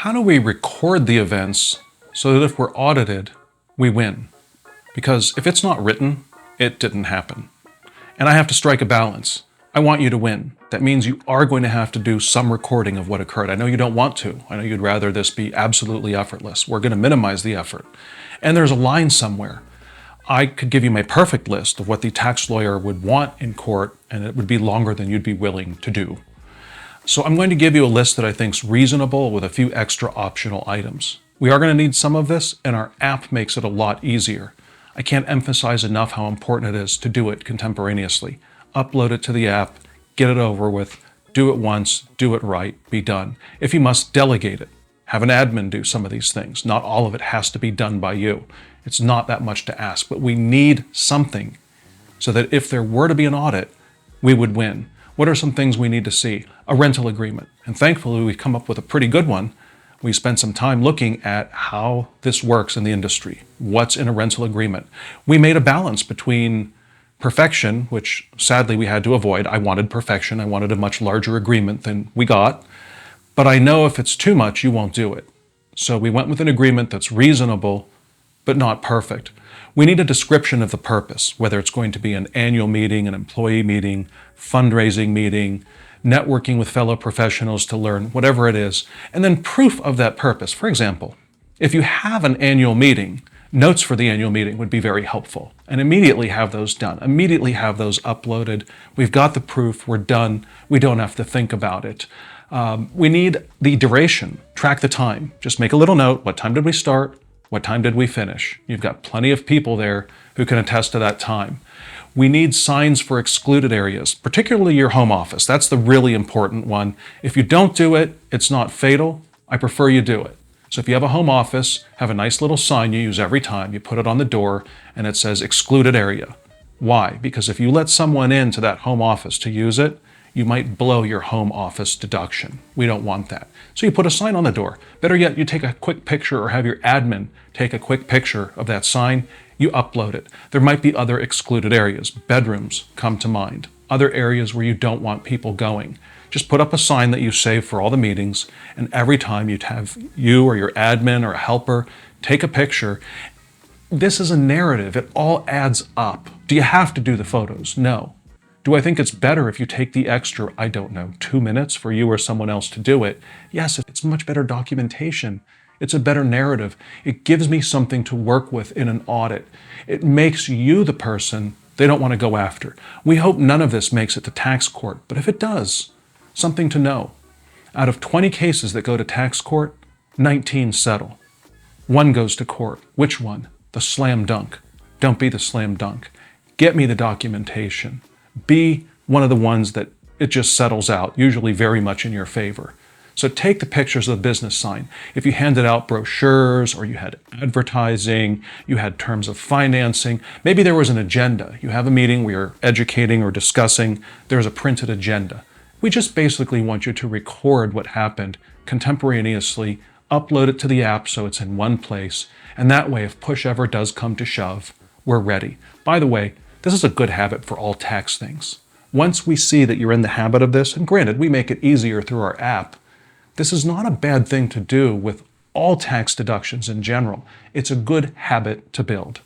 How do we record the events so that if we're audited, we win? Because if it's not written, it didn't happen. And I have to strike a balance. I want you to win. That means you are going to have to do some recording of what occurred. I know you don't want to. I know you'd rather this be absolutely effortless. We're going to minimize the effort. And there's a line somewhere. I could give you my perfect list of what the tax lawyer would want in court, and it would be longer than you'd be willing to do. So I'm going to give you a list that I think is reasonable with a few extra optional items. We are going to need some of this, and our app makes it a lot easier. I can't emphasize enough how important it is to do it contemporaneously. Upload it to the app, get it over with, do it once, do it right, be done. If you must, delegate it. Have an admin do some of these things. Not all of it has to be done by you. It's not that much to ask, but we need something so that if there were to be an audit, we would win. What are some things we need to see? A rental agreement. And thankfully, we've come up with a pretty good one. We spent some time looking at how this works in the industry. What's in a rental agreement? We made a balance between perfection, which sadly we had to avoid. I wanted perfection. I wanted a much larger agreement than we got. But I know if it's too much, you won't do it. So we went with an agreement that's reasonable, but not perfect. We need a description of the purpose, whether it's going to be an annual meeting, an employee meeting, fundraising meeting, networking with fellow professionals to learn, whatever it is, and then proof of that purpose. For example, if you have an annual meeting, notes for the annual meeting would be very helpful, and immediately have those done, immediately have those uploaded. We've got the proof, we're done, we don't have to think about it. We need the duration, track the time. Just make a little note, what time did we start? What time did we finish? You've got plenty of people there who can attest to that time. We need signs for excluded areas, particularly your home office. That's the really important one. If you don't do it, it's not fatal. I prefer you do it. So if you have a home office, have a nice little sign you use every time. You put it on the door and it says excluded area. Why? Because if you let someone into that home office to use it, you might blow your home office deduction. We don't want that. So you put a sign on the door. Better yet, you take a quick picture or have your admin take a quick picture of that sign. You upload it. There might be other excluded areas. Bedrooms come to mind. Other areas where you don't want people going. Just put up a sign that you save for all the meetings, and every time you'd have you or your admin or a helper take a picture. This is a narrative. It all adds up. Do you have to do the photos? No. Do I think it's better if you take the extra, 2 minutes for you or someone else to do it? Yes, it's much better documentation. It's a better narrative. It gives me something to work with in an audit. It makes you the person they don't want to go after. We hope none of this makes it to tax court, but if it does, something to know. Out of 20 cases that go to tax court, 19 settle. 1 goes to court. Which one? The slam dunk. Don't be the slam dunk. Get me the documentation. Be one of the ones that it just settles out, usually very much in your favor. So take the pictures of the business sign. If you handed out brochures or you had advertising, you had terms of financing, maybe there was an agenda. You have a meeting where you're educating or discussing, there's a printed agenda. We just basically want you to record what happened contemporaneously, upload it to the app so it's in one place, and that way if push ever does come to shove, we're ready. By the way, this is a good habit for all tax things. Once we see that you're in the habit of this, and granted, we make it easier through our app, this is not a bad thing to do with all tax deductions in general. It's a good habit to build.